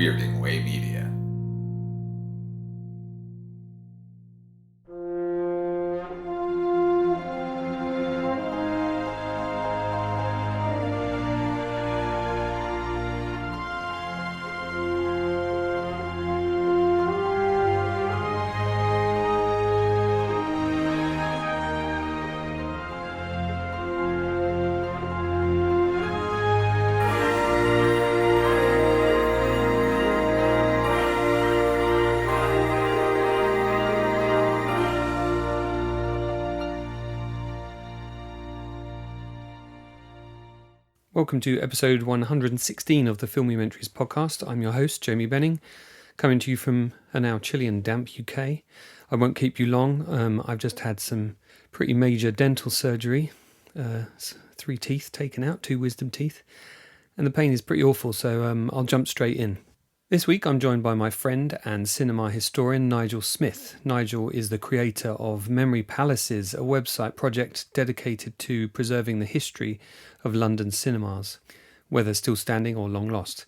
Weirding Way Media. Welcome to episode 116 of the Filmumentries podcast. I'm your host, Jamie Benning, coming to you from a now chilly and damp UK. I won't keep you long. I've just had some pretty major dental surgery. 3 teeth taken out, 2 wisdom teeth. And the pain is pretty awful, so I'll jump straight in. This week I'm joined by my friend and cinema historian Nigel Smith. Nigel is the creator of Memory Palaces, a website project dedicated to preserving the history of London cinemas, whether still standing or long lost.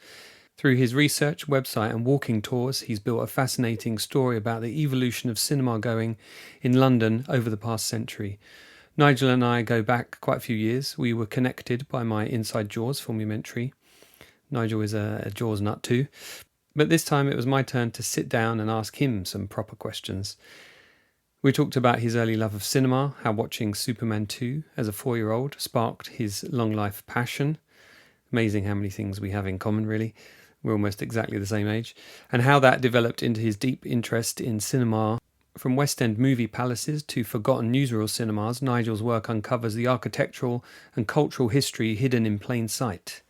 Through his research, website and walking tours, he's built a fascinating story about the evolution of cinema going in London over the past century. Nigel and I go back quite a few years. We were connected by my Inside Jaws filmumentary. Nigel is a Jaws nut too. But this time it was my turn to sit down and ask him some proper questions. We talked about his early love of cinema, how watching Superman 2 as a 4-year-old sparked his long life passion. Amazing how many things we have in common, really. We're almost exactly the same age. And how that developed into his deep interest in cinema. From West End movie palaces to forgotten newsreel cinemas, Nigel's work uncovers the architectural and cultural history hidden in plain sight.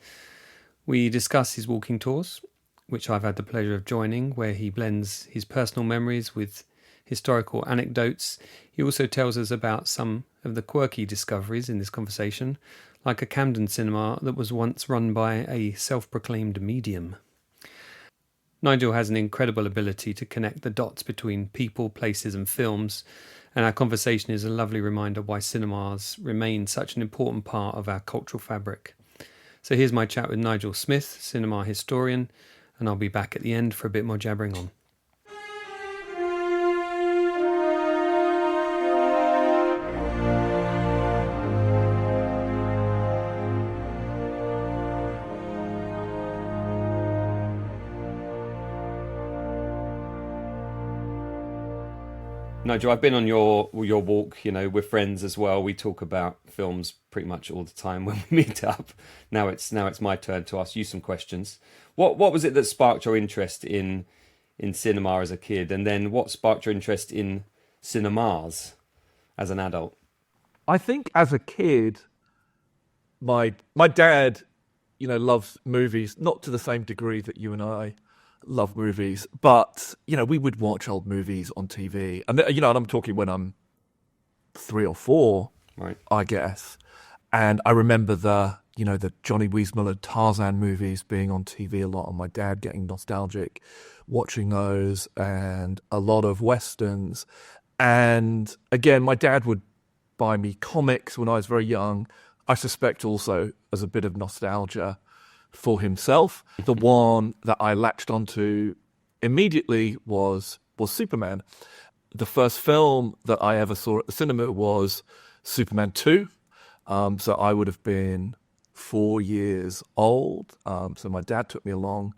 We discuss his walking tours, which I've had the pleasure of joining, where he blends his personal memories with historical anecdotes. He also tells us about some of the quirky discoveries in this conversation, like a Camden cinema that was once run by a self-proclaimed medium. Nigel has an incredible ability to connect the dots between people, places and films, and our conversation is a lovely reminder why cinemas remain such an important part of our cultural fabric. So here's my chat with Nigel Smith, cinema historian, and I'll be back at the end for a bit more jabbering on. Nigel, I've been on your walk, we're friends as well. We talk about films pretty much all the time when we meet up. Now it's my turn to ask you some questions. What was it that sparked your interest in cinema as a kid, and then what sparked your interest in cinemas as an adult? I think as a kid, my dad, loves movies, not to the same degree that you and I love movies, but we would watch old movies on TV, and and I'm talking when I'm 3 or 4, right? I guess. And I remember the Johnny Weissmuller Tarzan movies being on TV a lot, and my dad getting nostalgic watching those, and a lot of westerns. And again, my dad would buy me comics when I was very young. I suspect also as a bit of nostalgia for himself. The one that I latched onto immediately was Superman. The first film that I ever saw at the cinema was Superman 2. So I would have been 4 years old. So my dad took me along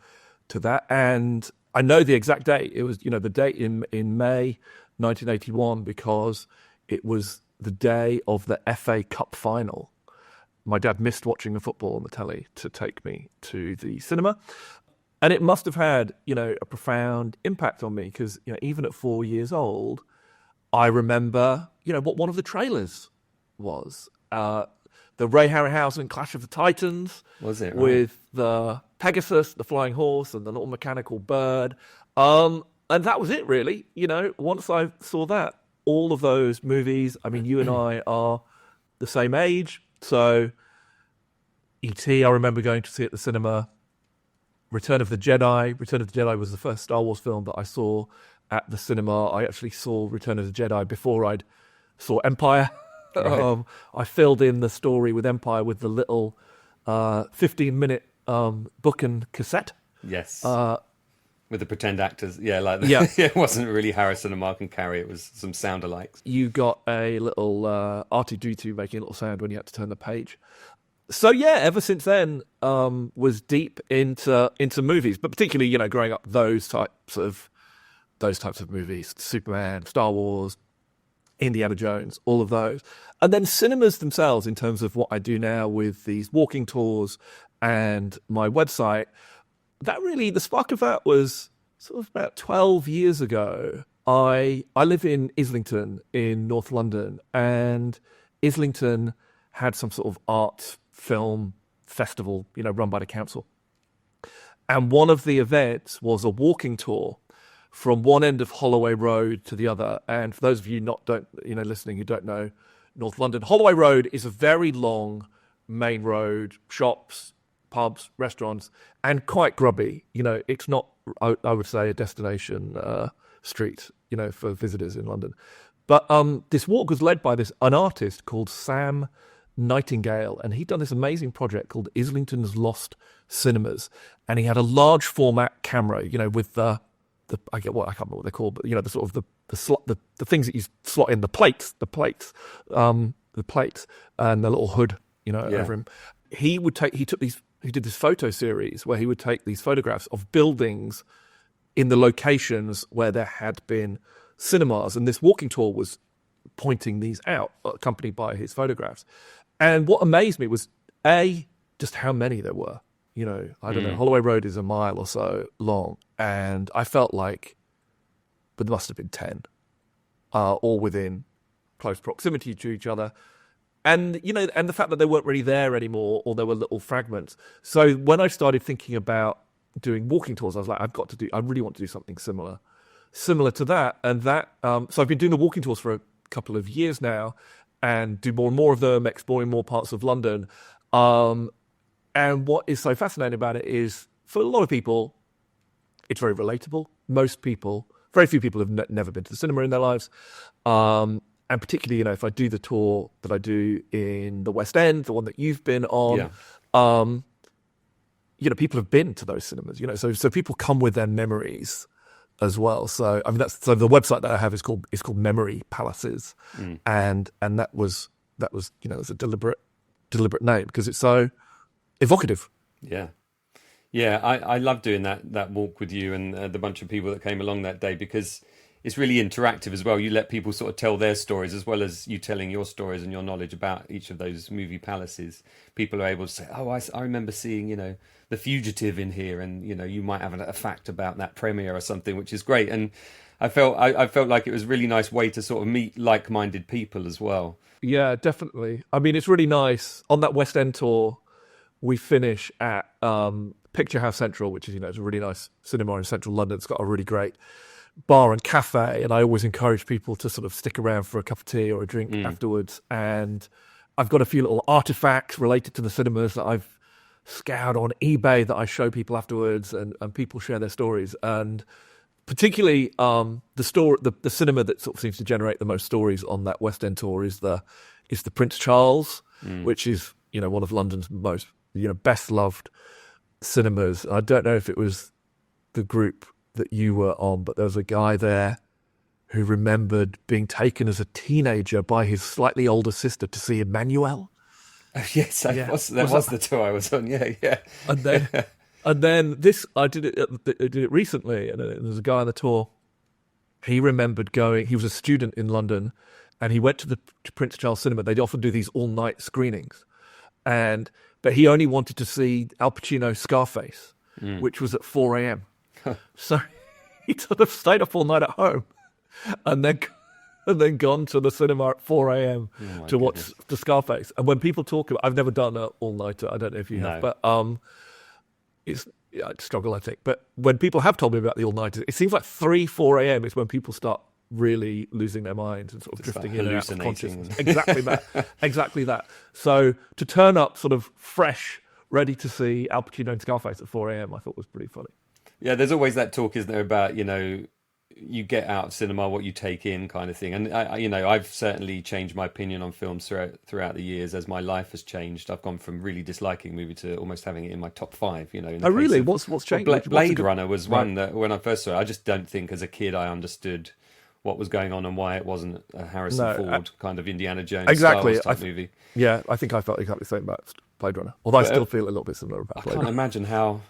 to that. And I know the exact date. It was, the date in May 1981, because it was the day of the FA Cup final. My dad missed watching the football on the telly to take me to the cinema. And it must have had, a profound impact on me, because, even at 4 years old, I remember, what one of the trailers was. The Ray Harryhausen Clash of the Titans. Was it? Right? With the Pegasus, the flying horse, and the little mechanical bird. And that was it, really. Once I saw that, all of those movies, you and I are the same age. So, E.T., I remember going to see at the cinema. Return of the Jedi was the first Star Wars film that I saw at the cinema. I actually saw Return of the Jedi before I'd saw Empire. Right. I filled in the story with Empire with the little 15-minute book and cassette. Yes. With the pretend actors, yeah, like Yeah. it wasn't really Harrison and Mark and Carey. It was some sound alikes. You got a little R2D2 making a little sound when you had to turn the page. So yeah, ever since then, was deep into movies, but particularly, you know, growing up those types of movies, Superman, Star Wars, Indiana Jones, all of those. And then cinemas themselves, in terms of what I do now with these walking tours and my website, the spark of that was sort of about 12 years ago. I live in Islington in North London, and Islington had some sort of art film festival, you know, run by the council. And one of the events was a walking tour from one end of Holloway Road to the other. And for those of you listening who don't know North London, Holloway Road is a very long main road, shops, pubs, restaurants, and quite grubby. You know, it's not, I would say, a destination street, you know, for visitors in London. But this walk was led by an artist called Sam Nightingale, and he'd done this amazing project called Islington's Lost Cinemas. And he had a large format camera, you know, with I can't remember what they're called, but you know, the sort of the things that you slot in, the plates, and the little hood, you know, over him. He did this photo series where he would take these photographs of buildings in the locations where there had been cinemas, and this walking tour was pointing these out, accompanied by his photographs. And what amazed me was just how many there were. You know, I don't know, Holloway Road is a mile or so long, and I felt like, but there must have been 10, all within close proximity to each other. And, you know, and the fact that they weren't really there anymore, or there were little fragments. So when I started thinking about doing walking tours, I was like, I really want to do something similar to that. And so I've been doing the walking tours for a couple of years now, and do more and more of them, exploring more parts of London. And what is so fascinating about it is, for a lot of people, it's very relatable. Very few people have never been to the cinema in their lives. And particularly, you know, if I do the tour that I do in the West End, the one that you've been on, you know, people have been to those cinemas, you know, so people come with their memories as well. So I mean, so the website that I have is called Memory Palaces, and that was you know, it's a deliberate name because it's so evocative. Yeah, I love doing that walk with you and the bunch of people that came along that day, because it's really interactive as well. You let people sort of tell their stories, as well as you telling your stories and your knowledge about each of those movie palaces. People are able to say, oh, I remember seeing, you know, The Fugitive in here, and, you know, you might have a fact about that premiere or something, which is great. And I felt like it was a really nice way to sort of meet like-minded people as well. Yeah, definitely. I mean, it's really nice. On that West End tour, we finish at Picture House Central, which is, you know, it's a really nice cinema in central London. It's got a really great bar and cafe, and I always encourage people to sort of stick around for a cup of tea or a drink afterwards. And I've got a few little artifacts related to the cinemas that I've scoured on eBay that I show people afterwards, and people share their stories. And particularly the cinema that sort of seems to generate the most stories on that West End tour is the Prince Charles, which is, you know, one of London's most, you know, best loved cinemas. I don't know if it was the group that you were on, but there was a guy there who remembered being taken as a teenager by his slightly older sister to see Emmanuel. Oh, yes, that was the tour I was on. Yeah. And then this, I did it recently, and there's a guy on the tour. He remembered going. He was a student in London, and he went to the Prince Charles Cinema. They often do these all-night screenings, but he only wanted to see Al Pacino's Scarface, which was at 4 a.m. So he sort of stayed up all night at home, and then gone to the cinema at 4 a.m. to watch the Scarface. And when people talk about, I've never done an all-nighter. I don't know if you have, but I'd struggle, I think. But when people have told me about the all-nighters, it seems like 4 a.m. is when people start really losing their minds and sort of drifting in and out of consciousness. Exactly that. So to turn up sort of fresh, ready to see Al Pacino and Scarface at 4 a.m. I thought was pretty funny. Yeah, there's always that talk, isn't there, about, you know, you get out of cinema what you take in, kind of thing. And I've certainly changed my opinion on films throughout the years as my life has changed. I've gone from really disliking a movie to almost having it in my top 5. In the Oh, really? of, What's changed? Blade Runner was one that when I first saw it, I just don't think as a kid I understood what was going on and why it wasn't a Harrison Ford kind of Indiana Jones Star Wars type movie. Yeah, I think I felt exactly the same about Blade Runner. Although I still feel a little bit similar about Blade Runner. I can't imagine how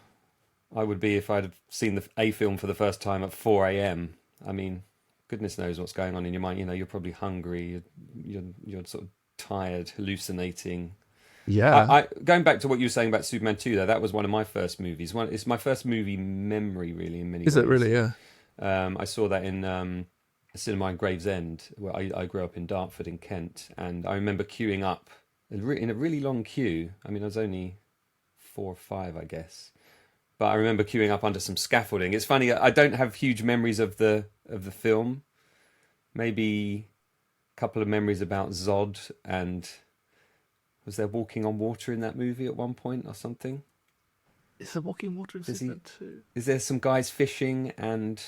I would be if I'd seen a film for the first time at 4 a.m. I mean, goodness knows what's going on in your mind. You're probably hungry. You're sort of tired, hallucinating. Yeah. Going back to what you were saying about Superman 2, though, that was one of my first movies. It's my first movie memory, really, in many ways. Is it really? Yeah. I saw that in a cinema in Gravesend, where I grew up in Dartford in Kent, and I remember queuing up in a really long queue. I mean, I was only 4 or 5, I guess. But I remember queuing up under some scaffolding. It's funny, I don't have huge memories of the film. Maybe a couple of memories about Zod, and was there walking on water in that movie at one point or something? Is there walking on water in Superman 2? Is there some guys fishing and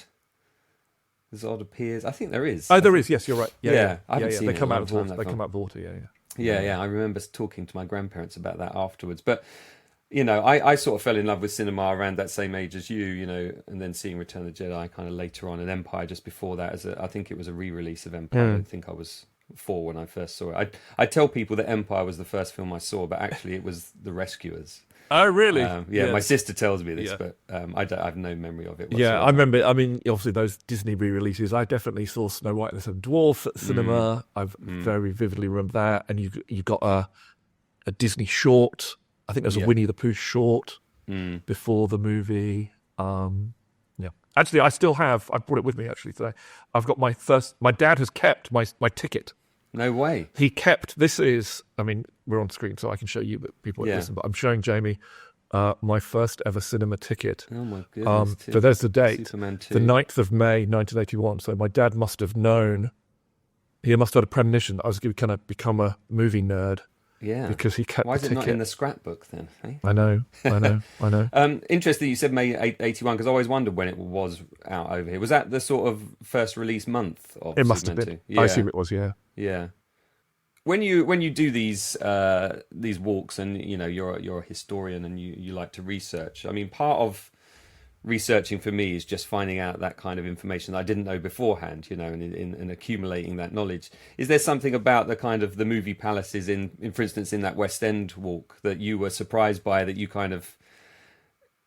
Zod appears? I think there is. Oh, there is. Yes, you're right. Yeah. I haven't seen They it come in a out of long water. time, They that come film. out of water. Yeah. I remember talking to my grandparents about that afterwards. But I sort of fell in love with cinema around that same age as you, and then seeing Return of the Jedi kind of later on, and Empire just before that. I think it was a re-release of Empire. I don't think I was 4 when I first saw it. I tell people that Empire was the first film I saw, but actually it was The Rescuers. Oh, really? My sister tells me this, but I have no memory of it whatsoever. Yeah, I remember. I mean, obviously those Disney re-releases. I definitely saw Snow White and the Seven Dwarfs at the cinema. I very vividly remember that. And you got a Disney short. I think there's a Winnie the Pooh short before the movie. Actually, I still have. I brought it with me actually today. I've got my dad has kept my ticket. No way. He kept. This is. I mean, we're on screen, so I can show you, but people won't listen. But I'm showing Jamie my first ever cinema ticket. Oh my goodness! So there's the date, Superman 2. the 9th of May, 1981. So my dad must have known. He must have had a premonition that I was going to kind of become a movie nerd. Yeah, because he kept. Why is the it not ticket. in the scrapbook then? Eh? I know. Interesting, you said May 81 because I always wondered when it was out over here. Was that the sort of first release month of It must Superman have been. 2? Yeah. I assume it was. Yeah. Yeah. When you do these walks, and you're a historian and you like to research. I mean, part of researching for me is just finding out that kind of information that I didn't know beforehand, and accumulating that knowledge. Is there something about the kind of the movie palaces in for instance, in that West End walk that you were surprised by, that you kind of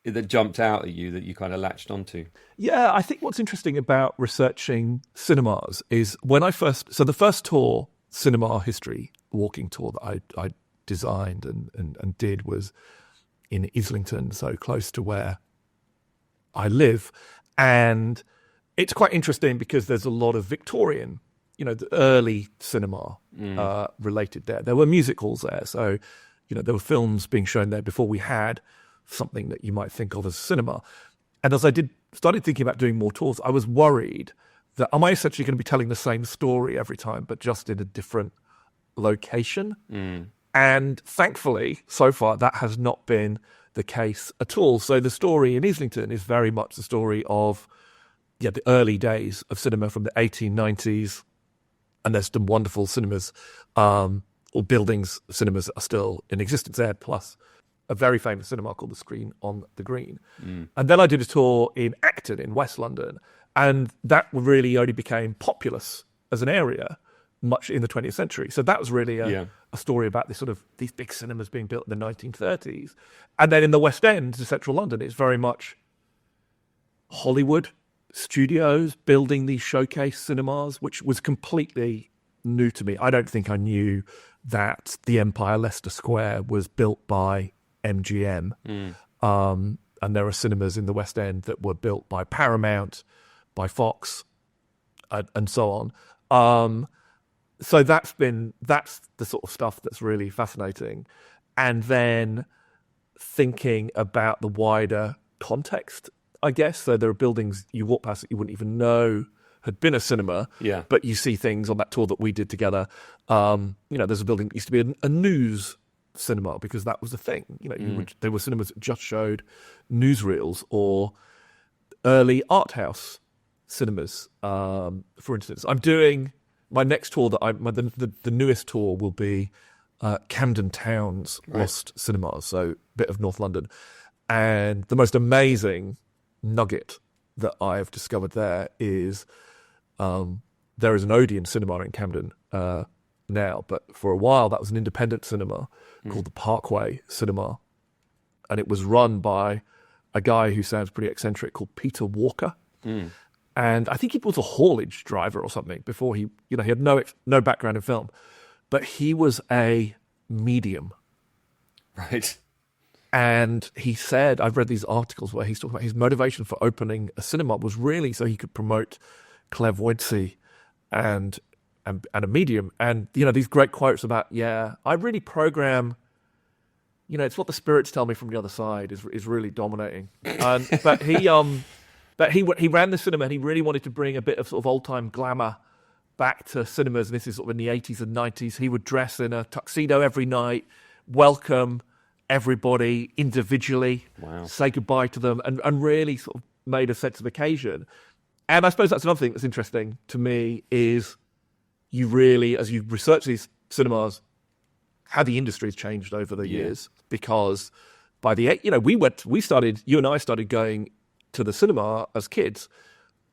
that jumped out at you, that you kind of latched onto? Yeah, I think what's interesting about researching cinemas is the first tour, cinema history walking tour that I designed and did was in Islington, so close to where I live. And it's quite interesting because there's a lot of Victorian, the early cinema related there. There were music halls there. So, there were films being shown there before we had something that you might think of as cinema. And as I started thinking about doing more tours, I was worried that am I essentially going to be telling the same story every time, but just in a different location? And thankfully, so far, that has not been the case at all. So the story in Islington is very much the story of the early days of cinema from the 1890s, and there's some wonderful cinemas or buildings, cinemas that are still in existence there, plus a very famous cinema called the Screen on the Green. And then I did a tour in Acton in West London, and that really only became populous as an area much in the 20th century. So that was really a story about these big cinemas being built in the 1930s. And then in the West End, to central London, it's very much Hollywood studios building these showcase cinemas, which was completely new to me. I don't think I knew that the Empire Leicester Square was built by MGM. And there are cinemas in the West End that were built by Paramount, by Fox, and so on. So that's the sort of stuff that's really fascinating. And then thinking about the wider context, I guess. So there are buildings you walk past that you wouldn't even know had been a cinema, but you see things on that tour that we did together. There's a building that used to be a news cinema because that was the thing. There were cinemas that just showed newsreels or early art house cinemas. For instance, I'm doing my next tour the newest tour will be Camden Town's Lost Cinemas, so a bit of North London. And the most amazing nugget that I've discovered there is there is an Odeon cinema in Camden now, but for a while that was an independent cinema called the Parkway Cinema, and it was run by a guy who sounds pretty eccentric called Peter Walker. And I think he was a haulage driver or something before he had no background in film, but he was a medium. Right. And he said, I've read these articles where he's talking about his motivation for opening a cinema was really so he could promote clairvoyancy and a medium. And, these great quotes about, I really program, it's what the spirits tell me from the other side is really dominating. But he ran the cinema and he really wanted to bring a bit of sort of old-time glamour back to cinemas. And this is sort of in the 80s and 90s. He would dress in a tuxedo every night, welcome everybody individually, say goodbye to them, and really sort of made a sense of occasion. And I suppose that's another thing that's interesting to me is you really, as you research these cinemas, how the industry has changed over the years. Because by you and I started going to the cinema as kids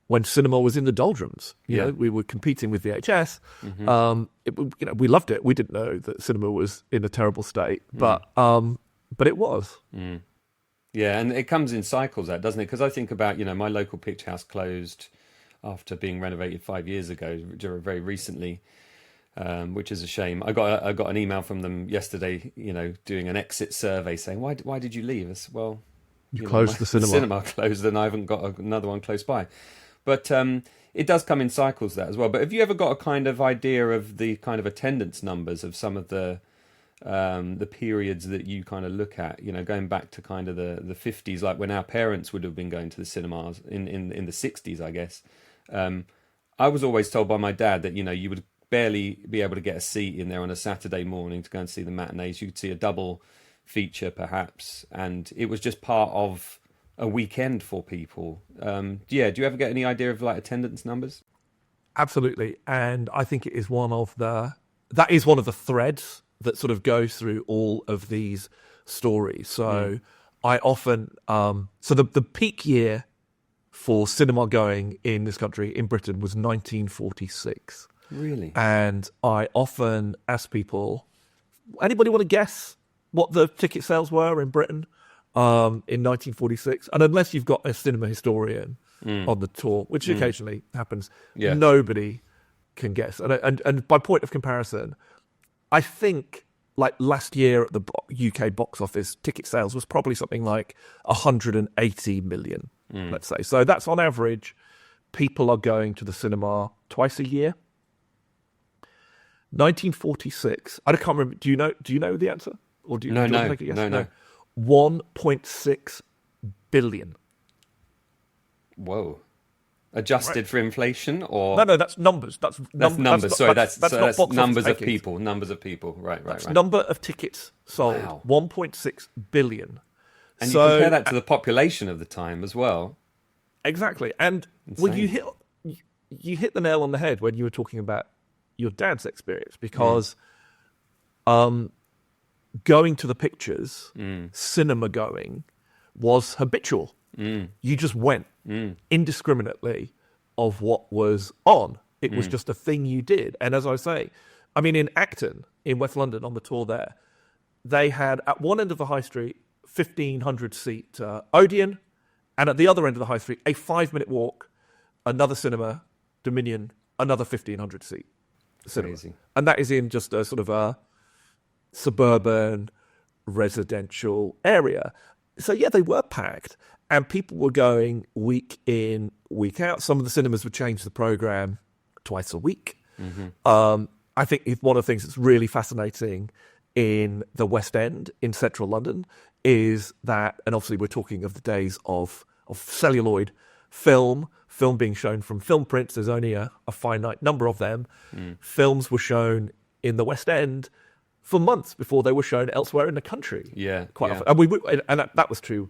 when cinema was in the doldrums. You know, we were competing with VHS. We loved it. We didn't know that cinema was in a terrible state, but it was. Yeah, and it comes in cycles, that doesn't it? Because I think about my local picture house closed after being renovated 5 years ago, very recently, which is a shame. I got an email from them yesterday, doing an exit survey saying, why did you leave us? Well, you closed the cinema. The cinema closed, and I haven't got another one close by. But it does come in cycles, that as well. But have you ever got a kind of idea of the kind of attendance numbers of some of the periods that you kind of look at, going back to kind of the 50s, like when our parents would have been going to the cinemas in the 60s, I guess. I was always told by my dad that, you would barely be able to get a seat in there on a Saturday morning to go and see the matinees. You could see a double feature perhaps, and it was just part of a weekend for people. Do you ever get any idea of like attendance numbers? Absolutely. And I think it is one of the threads that sort of goes through all of these stories. So I often, the peak year for cinema going in this country, in Britain, was 1946. Really? And I often ask people, anybody want to guess what the ticket sales were in Britain in 1946? And unless you've got a cinema historian on the tour, which occasionally happens, nobody can guess. And by point of comparison, I think like last year at the UK box office, ticket sales was probably something like 180 million, let's say. So that's on average. People are going to the cinema twice a year. 1946. I can't remember. Do you know the answer? Or do you want to take a guess? No. 1.6 billion. Whoa. Adjusted for inflation, or no, that's numbers. That's numbers. That's numbers of people. Numbers of people. Right. Number of tickets sold. Wow. 1.6 billion. And you compare that to the population of the time as well. Exactly. And well, you hit the nail on the head when you were talking about your dad's experience, because going to the pictures, cinema going, was habitual. You just went indiscriminately of what was on. It was just a thing you did. And as I say, I mean, in Acton, in West London, on the tour there, they had at one end of the high street 1,500 seat Odeon, and at the other end of the high street, a 5-minute walk, another cinema, Dominion, another 1,500 seat cinema. Crazy. And that is in just a sort of a suburban residential area. So yeah, they were packed, and people were going week in, week out. Some of the cinemas would change the program twice a week. I think one of the things that's really fascinating in the West End in central London is that, and obviously we're talking of the days of celluloid film being shown from film prints. There's only a finite number of them. Films were shown in the West End for months before they were shown elsewhere in the country. Yeah, quite yeah. often. And that was true.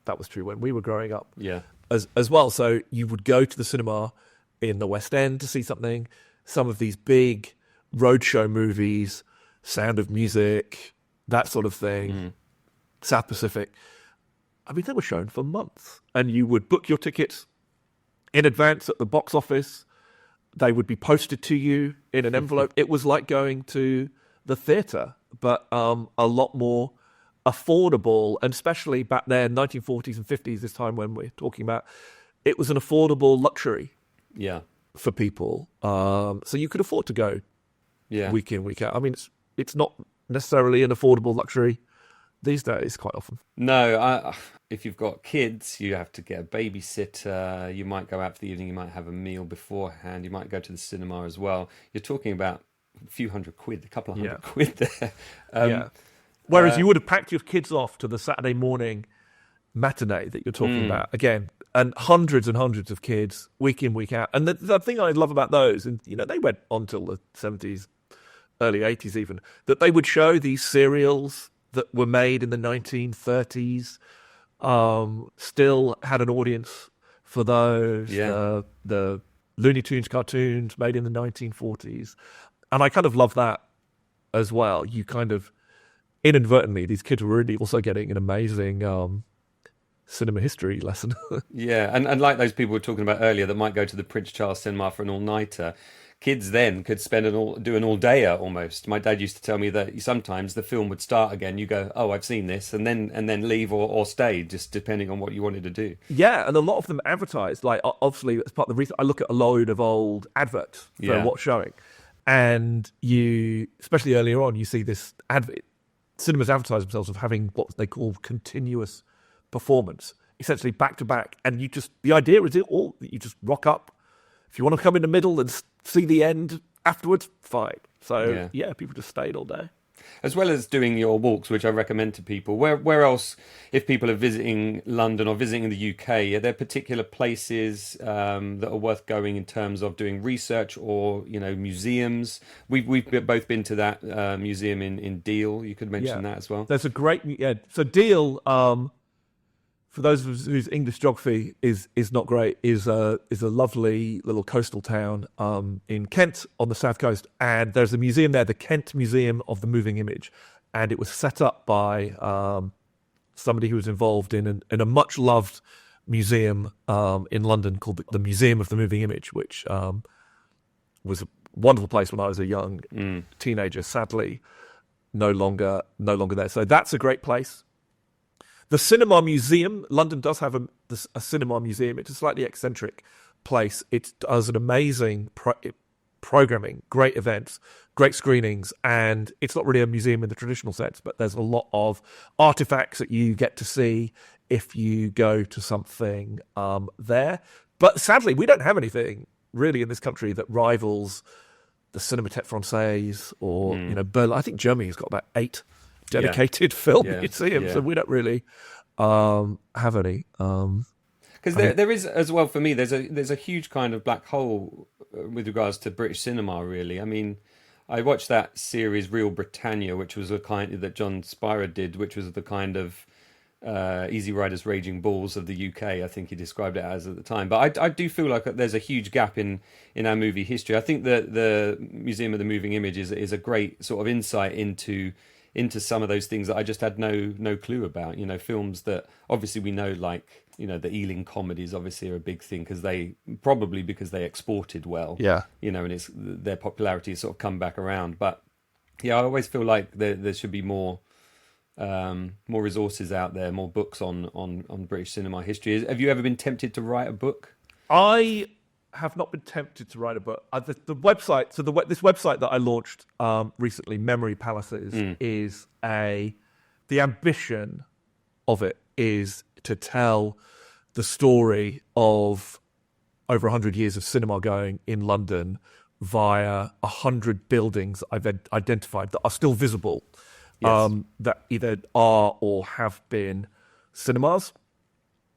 That was true when we were growing up. Yeah. as well. So you would go to the cinema in the West End to see something. Some of these big roadshow movies, Sound of Music, that sort of thing, South Pacific. I mean, they were shown for months, and you would book your tickets in advance at the box office. They would be posted to you in an envelope. It was like going to the theatre, but a lot more affordable, and especially back then, 1940s and 50s, this time when we're talking about, it was an affordable luxury for people. So you could afford to go week in, week out. I mean, it's not necessarily an affordable luxury these days quite often. No, if you've got kids, you have to get a babysitter. You might go out for the evening. You might have a meal beforehand. You might go to the cinema as well. You're talking about a few £100, a couple of £100 there. Whereas you would have packed your kids off to the Saturday morning matinee that you're talking about again, and hundreds of kids week in, week out. And the thing I love about those, and they went on till the 70s, early 80s even, that they would show these serials that were made in the 1930s, still had an audience for those. The Looney Tunes cartoons made in the 1940s. And I kind of love that as well. You kind of, inadvertently, these kids were really also getting an amazing cinema history lesson. And like those people we were talking about earlier that might go to the Prince Charles Cinema for an all-nighter, kids then could spend do an all-dayer almost. My dad used to tell me that sometimes the film would start again. You go, oh, I've seen this, and then leave or stay, just depending on what you wanted to do. Yeah, and a lot of them advertised. Like, obviously, as part of the reason, I look at a load of old adverts for what's showing. And you, especially earlier on, you see this cinemas advertise themselves of having what they call continuous performance, essentially back to back. And the idea is that you just rock up. If you want to come in the middle and see the end afterwards, fine. So people just stayed all day. As well as doing your walks, which I recommend to people. Where else, if people are visiting London or visiting the UK, are there particular places that are worth going in terms of doing research or museums? We've both been to that museum in Deal. You could mention that as well. There's a great So Deal, for those of us whose English geography is not great, is a lovely little coastal town in Kent on the south coast, and there's a museum there, the Kent Museum of the Moving Image, and it was set up by somebody who was involved in a much loved museum in London called the Museum of the Moving Image, which was a wonderful place when I was a young teenager. Sadly, no longer there. So that's a great place. The Cinema Museum, London does have a cinema museum. It's a slightly eccentric place. It does an amazing programming, great events, great screenings, and it's not really a museum in the traditional sense, but there's a lot of artifacts that you get to see if you go to something there. But sadly, we don't have anything really in this country that rivals the Cinémathèque Française or Berlin. I think Germany's got about 8 dedicated film museums, so we don't really have any. Because there is as well for me. There's a huge kind of black hole with regards to British cinema. Really, I mean, I watched that series Real Britannia, which was a kind that John Spira did, which was the kind of Easy Riders Raging Bulls of the UK. I think he described it as at the time. But I do feel like there's a huge gap in our movie history. I think that the Museum of the Moving Image is a great sort of insight into some of those things that I just had no clue about. Films that obviously we know, like the Ealing comedies obviously are a big thing because they exported well. And it's their popularity has sort of come back around. But I always feel like there should be more resources out there, more books on British cinema history. Have you ever been tempted to write a book? I have not been tempted to write a book. The website, this website that I launched recently, Memory Palaces, is the ambition of it is to tell the story of over 100 years of cinema going in London via 100 buildings I've identified that are still visible, that either are or have been cinemas,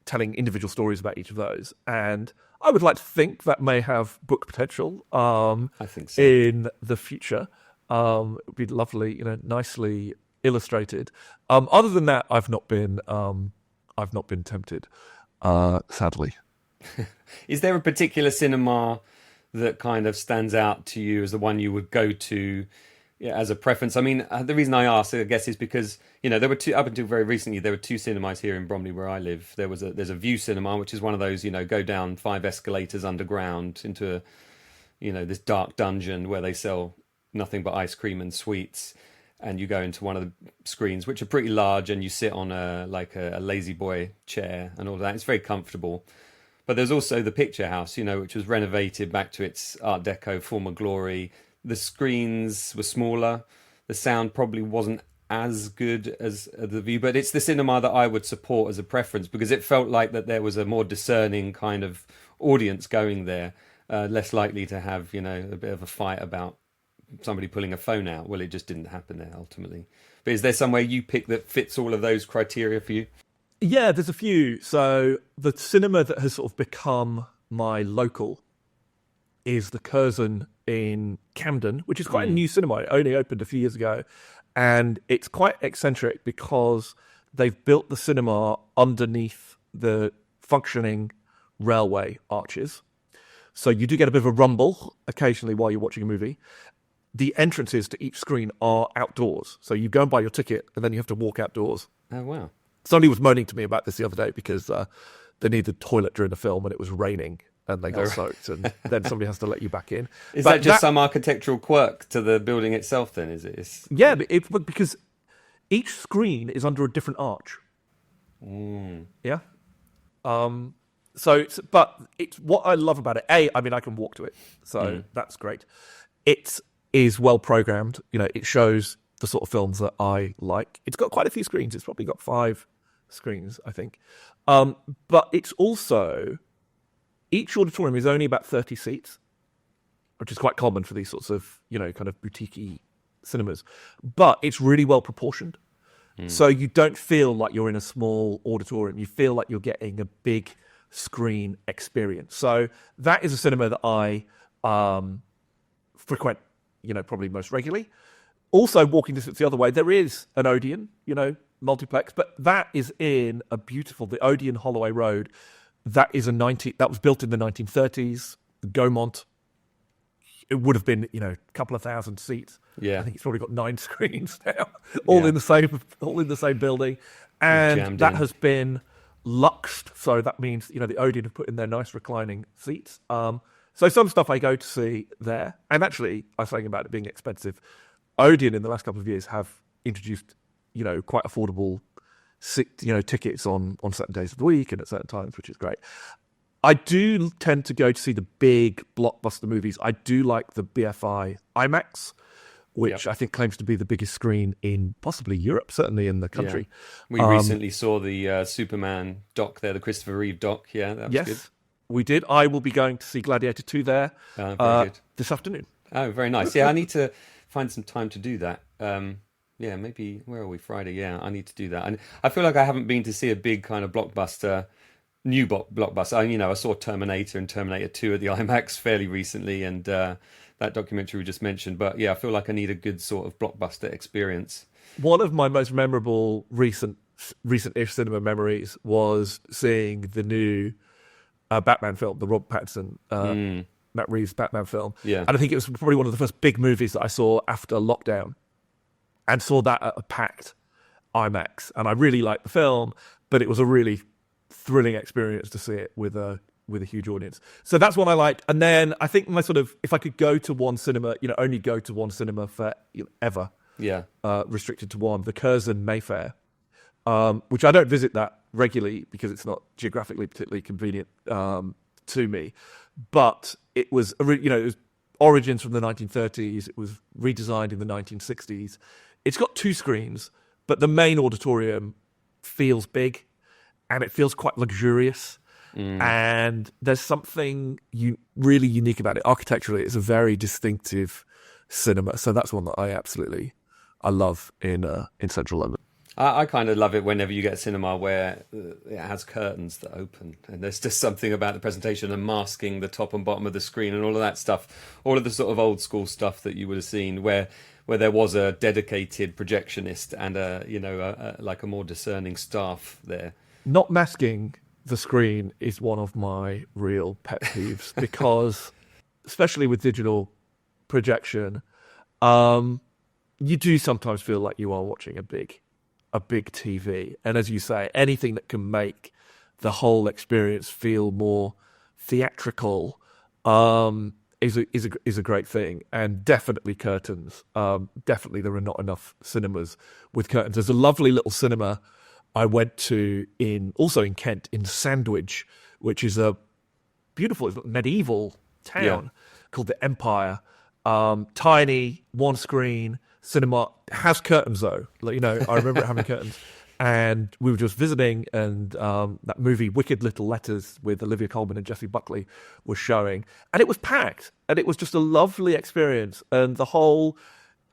telling individual stories about each of those. And I would like to think that may have book potential. I think so. In the future. It would be lovely, nicely illustrated. Other than that, I've not been tempted. sadly. Is there a particular cinema that kind of stands out to you as the one you would go to, yeah, as a preference? I mean, the reason I ask, I guess, is because there were two up until very recently. There were two cinemas here in Bromley where I live. There's a View Cinema, which is one of those go down 5 escalators underground into this dark dungeon where they sell nothing but ice cream and sweets, and you go into one of the screens which are pretty large, and you sit on a lazy boy chair and all that. It's very comfortable. But there's also the Picture House, which was renovated back to its Art Deco former glory. The screens were smaller. The sound probably wasn't as good as the View, but it's the cinema that I would support as a preference because it felt like that there was a more discerning kind of audience going there, less likely to have, a bit of a fight about somebody pulling a phone out. Well, it just didn't happen there ultimately. But is there somewhere you pick that fits all of those criteria for you? Yeah, there's a few. So the cinema that has sort of become my local is the Curzon in Camden, which is quite a new cinema. It only opened a few years ago. And it's quite eccentric because they've built the cinema underneath the functioning railway arches. So you do get a bit of a rumble occasionally while you're watching a movie. The entrances to each screen are outdoors. So you go and buy your ticket and then you have to walk outdoors. Oh, wow. Somebody was moaning to me about this the other day because they needed the toilet during the film and it was raining and they got soaked, and then somebody has to let you back in. Is that just some architectural quirk to the building itself then, is it? Yeah, because each screen is under a different arch. Yeah. But it's what I love about it. I mean, I can walk to it, so that's great. It is well programmed. It shows the sort of films that I like. It's got quite a few screens. It's probably got 5 screens, I think. But it's also, each auditorium is only about 30 seats, which is quite common for these sorts of, kind of boutique-y cinemas. But it's really well proportioned. So you don't feel like you're in a small auditorium. You feel like you're getting a big screen experience. So that is a cinema that I frequent, probably most regularly. Also, walking distance the other way, there is an Odeon, multiplex, but that is in a beautiful, the Odeon Holloway Road. That was built in the 1930s. Gaumont. It would have been, a couple of thousand seats. Yeah, I think it's probably got 9 screens now, all in the same building, and that has been luxed. So that means the Odeon have put in their nice reclining seats. So some stuff I go to see there, and actually I was saying about it being expensive. Odeon in the last couple of years have introduced, quite affordable, tickets on certain days of the week and at certain times, which is great. I do tend to go to see the big blockbuster movies. I do like the BFI IMAX, which I think claims to be the biggest screen in possibly Europe, certainly in the country. Yeah. We recently saw the Superman doc there, the Christopher Reeve doc. Yeah, that was good. We did. I will be going to see Gladiator 2 there this afternoon. Oh, very nice. Yeah, I need to find some time to do that. Yeah, maybe, where are we? Friday. Yeah, I need to do that. And I feel like I haven't been to see a big kind of new blockbuster. I saw Terminator and Terminator 2 at the IMAX fairly recently, and that documentary we just mentioned. But yeah, I feel like I need a good sort of blockbuster experience. One of my most memorable recent-ish cinema memories was seeing the new Batman film, the Robert Pattinson, Matt Reeves Batman film. Yeah. And I think it was probably one of the first big movies that I saw after lockdown, and saw that at a packed IMAX. And I really liked the film, but it was a really thrilling experience to see it with a huge audience. So that's one I liked. And then I think my sort of, if I could go to one cinema, only go to one cinema for ever, restricted to one, the Curzon Mayfair, which I don't visit that regularly because it's not geographically particularly convenient to me. But it was, it was origins from the 1930s. It was redesigned in the 1960s. It's got 2 screens, but the main auditorium feels big and it feels quite luxurious. And there's something really unique about it. Architecturally, it's a very distinctive cinema. So that's one that I love in central London. I kind of love it whenever you get a cinema where it has curtains that open, and there's just something about the presentation and masking the top and bottom of the screen and all of that stuff, all of the sort of old school stuff that you would have seen where there was a dedicated projectionist and like a more discerning staff there. Not masking the screen is one of my real pet peeves because, especially with digital projection, you do sometimes feel like you are watching a big TV. And as you say, anything that can make the whole experience feel more theatrical is a great thing. And definitely curtains. Definitely there are not enough cinemas with curtains. There's a lovely little cinema I went to also in Kent, in Sandwich, which is a beautiful medieval town called the Empire. Tiny, one screen cinema. Has curtains though. I remember it having curtains. And we were just visiting, and that movie Wicked Little Letters with Olivia Colman and Jessie Buckley was showing, and it was packed, and it was just a lovely experience. And the whole,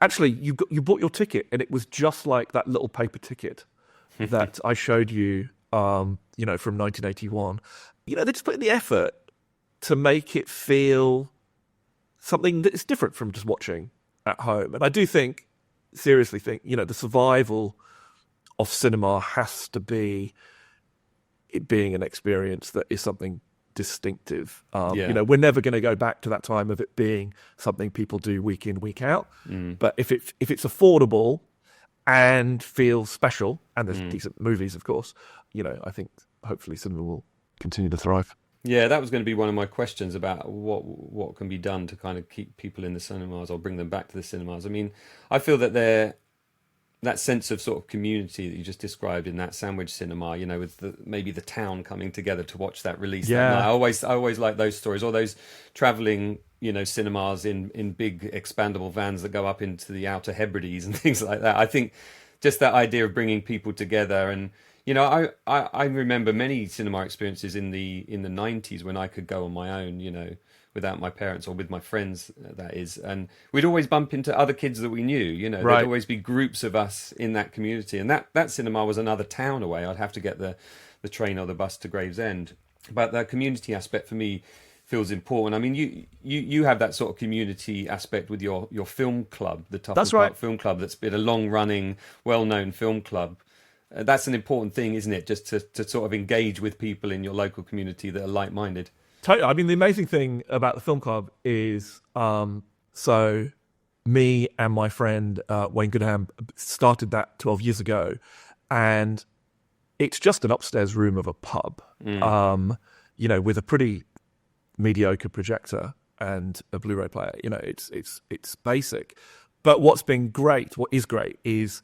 actually, you bought your ticket, and it was just like that little paper ticket that I showed you, from 1981. They just put in the effort to make it feel something that is different from just watching at home. And I do seriously think, the survival of cinema has to be it being an experience that is something distinctive. We're never going to go back to that time of it being something people do week in, week out. But if it's affordable and feels special, and there's decent movies, of course, I think hopefully cinema will continue to thrive. Yeah, that was going to be one of my questions about what can be done to kind of keep people in the cinemas or bring them back to the cinemas. I mean, I feel that that sense of sort of community that you just described in that Sandwich cinema, with maybe the town coming together to watch that release. Yeah. That night. I always like those stories, or those travelling, cinemas in big expandable vans that go up into the Outer Hebrides and things like that. I think just that idea of bringing people together, and I remember many cinema experiences in the 90s when I could go on my own, without my parents or with my friends, that is. And we'd always bump into other kids that we knew, Right. There'd always be groups of us in that community. And that cinema was another town away. I'd have to get the train or the bus to Gravesend. But the community aspect for me feels important. I mean, you have that sort of community aspect with your film club, the Tufnell That's Park right. Film Club, that's been a long-running, well-known film club. That's an important thing, isn't it? Just to sort of engage with people in your local community that are like-minded. Totally. I mean, the amazing thing about the film club is, so me and my friend Wayne Goodham started that 12 years ago, and it's just an upstairs room of a pub, with a pretty mediocre projector and a Blu-ray player. It's basic, but what is great is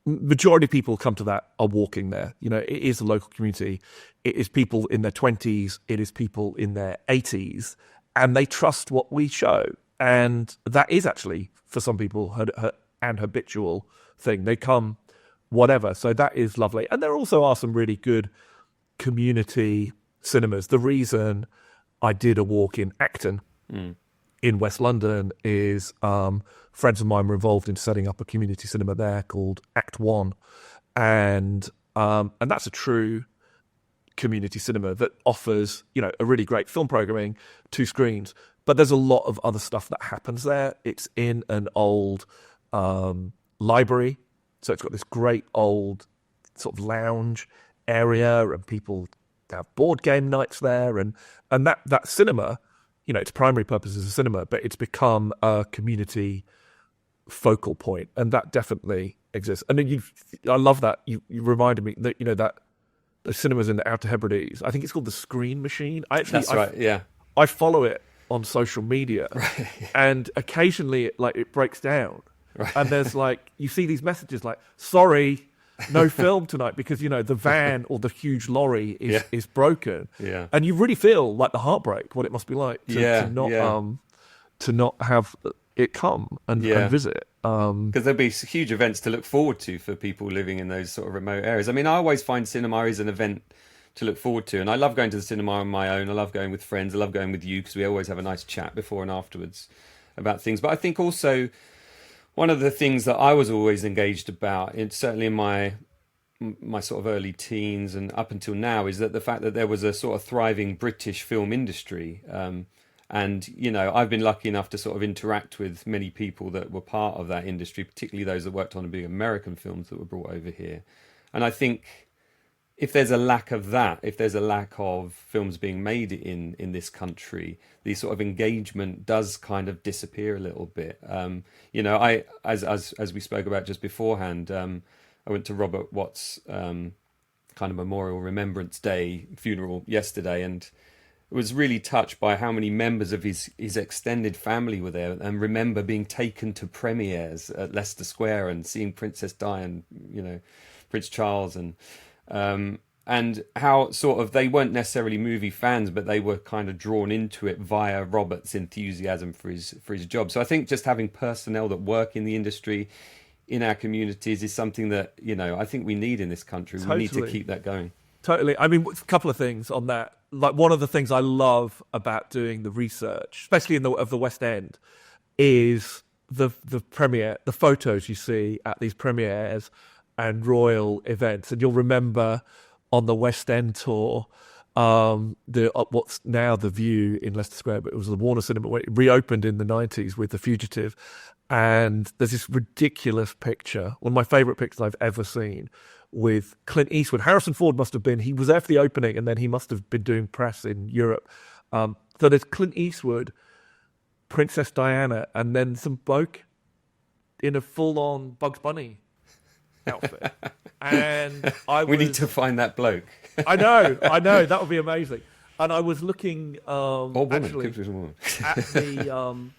majority of people come to that are walking there. It is a local community. It is people in their 20s. It is people in their 80s, and they trust what we show. And that is actually, for some people, an habitual thing. They come whatever. So that is lovely. And there also are some really good community cinemas. The reason I did a walk in Acton in West London is friends of mine were involved in setting up a community cinema there called Act One, and that's a true community cinema that offers a really great film programming, 2 screens, but there's a lot of other stuff that happens there. It's in an old library, so it's got this great old sort of lounge area, and people have board game nights there, and that cinema, its primary purpose is a cinema, but it's become a community focal point, and that definitely exists. And then I love that you reminded me that that the cinemas in the Outer Hebrides, I think it's called the Screen Machine. That's right. Yeah, I follow it on social media, right. And occasionally it breaks down, Right. and there's you see these messages like, "Sorry, no film tonight because the van or the huge lorry is broken." Yeah, and you really feel like the heartbreak, what it must be like to not have it come and visit. Because there'll be huge events to look forward to for people living in those sort of remote areas. I mean, I always find cinema is an event to look forward to, and I love going to the cinema on my own. I love going with friends. I love going with you because we always have a nice chat before and afterwards about things. But I think also one of the things that I was always engaged about, certainly in my sort of early teens and up until now, is that the fact that there was a sort of thriving British film industry. And, I've been lucky enough to sort of interact with many people that were part of that industry, particularly those that worked on the big American films that were brought over here. And I think if there's a lack of that, if there's a lack of films being made in this country, the sort of engagement does kind of disappear a little bit. I as we spoke about just beforehand, I went to Robert Watt's kind of Memorial Remembrance Day funeral yesterday, and was really touched by how many members of his extended family were there, and remember being taken to premieres at Leicester Square and seeing Princess Di and Prince Charles, and how sort of they weren't necessarily movie fans, but they were kind of drawn into it via Robert's enthusiasm for his job. So I think just having personnel that work in the industry in our communities is something that I think we need in this country. Totally. We need to keep that going. Totally. I mean, a couple of things on that. Like, one of the things I love about doing the research, especially of the West End, is the premiere, the photos you see at these premieres and royal events. And you'll remember on the West End tour, what's now the View in Leicester Square, but it was the Warner Cinema when it reopened in the 90s with The Fugitive. And there's this ridiculous picture, one of my favourite pictures I've ever seen, with Clint Eastwood. Harrison Ford he was there for the opening, and then he must have been doing press in Europe. So there's Clint Eastwood, Princess Diana, and then some bloke in a full-on Bugs Bunny outfit. And we need to find that bloke. I know, that would be amazing. And I was looking actually at the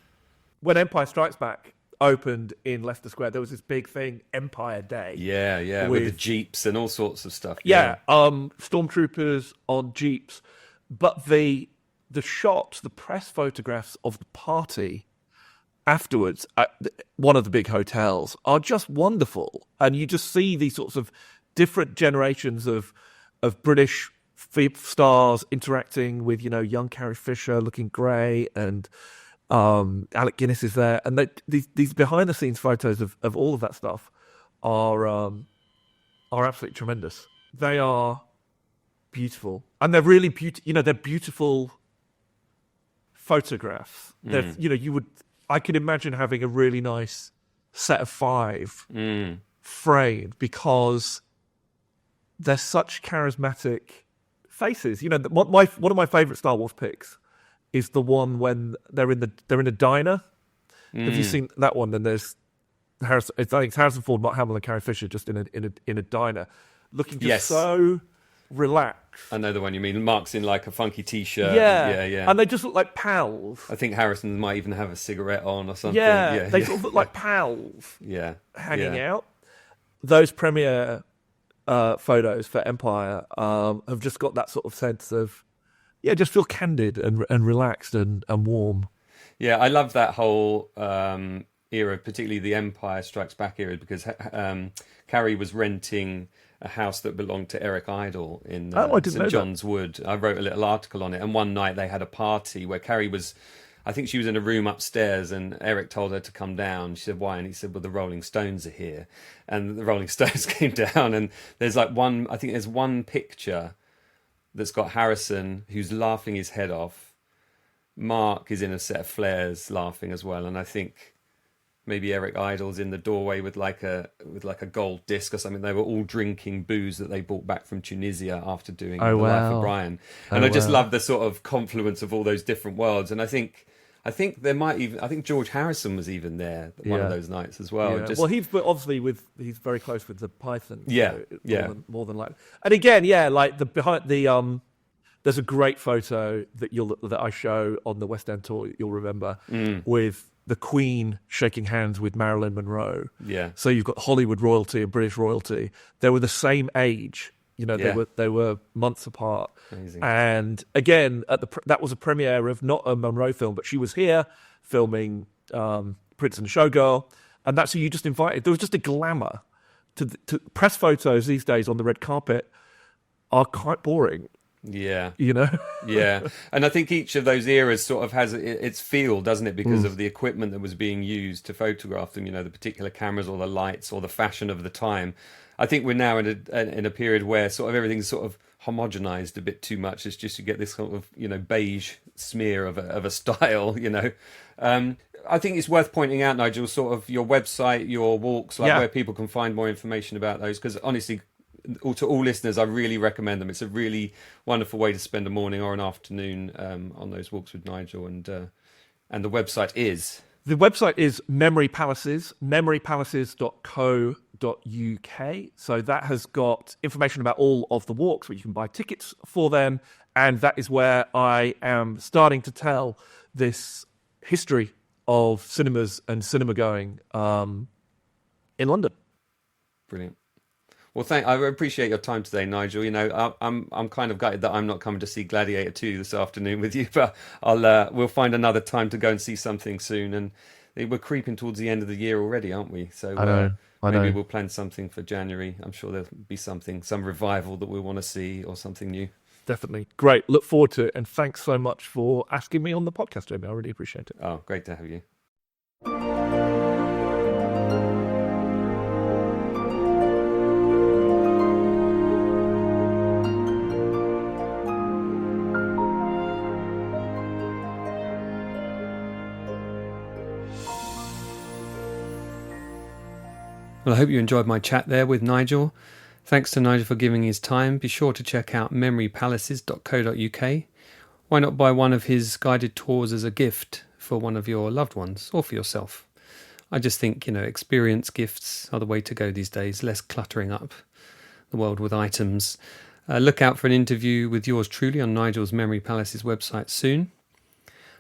when Empire Strikes Back opened in Leicester Square, there was this big thing, Empire Day. Yeah, with the jeeps and all sorts of stuff. Yeah, stormtroopers on jeeps. But the shots, the press photographs of the party afterwards at one of the big hotels are just wonderful. And you just see these sorts of different generations of British stars interacting with, young Carrie Fisher looking great, and Alec Guinness is there, and these behind the scenes photos of all of that stuff are absolutely tremendous. They are beautiful, and they're really beautiful. They're beautiful photographs. I could imagine having a really nice set of 5 framed, because they're such charismatic faces. One of my favorite Star Wars pics is the one when they're in a diner. Have you seen that one? And there's Harrison. I think it's Harrison Ford, Mark Hamill, and Carrie Fisher just in a diner, looking just so relaxed. I know the one you mean. Mark's in like a funky t-shirt. Yeah. And they just look like pals. I think Harrison might even have a cigarette on or something. Yeah. They sort of look like pals. Yeah. Hanging out. Those premiere photos for Empire have just got that sort of sense of, just feel candid and relaxed and warm. Yeah, I love that whole era, particularly the Empire Strikes Back era, because Carrie was renting a house that belonged to Eric Idle in St John's Wood. I wrote a little article on it, and one night they had a party where Carrie was, I think she was in a room upstairs, and Eric told her to come down. She said, why? And he said, well, the Rolling Stones are here. And the Rolling Stones came down, and there's one picture that's got Harrison, who's laughing his head off. Mark is in a set of flares laughing as well, and I think maybe Eric Idle's in the doorway with like a gold disc or something. They were all drinking booze that they brought back from Tunisia after doing The Life of Brian. And I just love the sort of confluence of all those different worlds. And I think there might even, I think George Harrison was even there one of those nights as well. Yeah. Well, he's very close with the Python. So more than likely. And again, like there's a great photo that I show on the West End tour. You'll remember with the Queen shaking hands with Marilyn Monroe. Yeah. So you've got Hollywood royalty and British royalty. They were the same age. They were months apart. Amazing. And again, that was a premiere of not a Monroe film, but she was here filming Prince and Showgirl, and that's who you just invited. There was just a glamour to press photos these days on the red carpet are quite boring. Yeah. Yeah. And I think each of those eras sort of has its feel, doesn't it? Because of the equipment that was being used to photograph them, the particular cameras or the lights or the fashion of the time. I think we're now in a period where sort of everything's sort of homogenized a bit too much. It's just you get this sort of beige smear of a style. I think it's worth pointing out, Nigel, sort of your website, your walks, where people can find more information about those. Because honestly, to all listeners, I really recommend them. It's a really wonderful way to spend a morning or an afternoon on those walks with Nigel. And the website is... The website is Memory Palaces, memorypalaces.co.uk. So that has got information about all of the walks, where you can buy tickets for them. And that is where I am starting to tell this history of cinemas and cinema going in London. Brilliant. Well, I appreciate your time today, Nigel. You know, I'm kind of gutted that I'm not coming to see Gladiator 2 this afternoon with you, but we'll find another time to go and see something soon. And we're creeping towards the end of the year already, aren't we? So I know. Maybe we'll plan something for January. I'm sure there'll be some revival that we want to see or something new. Definitely. Great. Look forward to it. And thanks so much for asking me on the podcast, Jamie. I really appreciate it. Oh, great to have you. Well, I hope you enjoyed my chat there with Nigel. Thanks to Nigel for giving his time. Be sure to check out memorypalaces.co.uk. Why not buy one of his guided tours as a gift for one of your loved ones or for yourself? I just think, experience gifts are the way to go these days, less cluttering up the world with items. Look out for an interview with yours truly on Nigel's Memory Palaces website soon.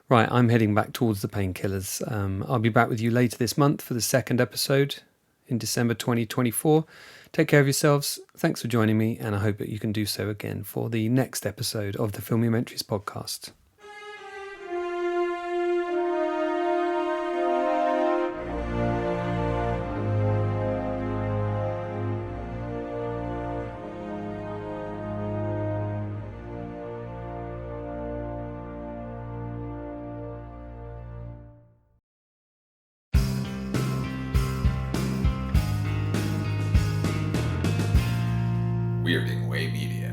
Right, I'm heading back towards the painkillers. I'll be back with you later this month for the second episode in December 2024. Take care of yourselves. Thanks for joining me, and I hope that you can do so again for the next episode of the Filmumentaries podcast. Weirding Way Media.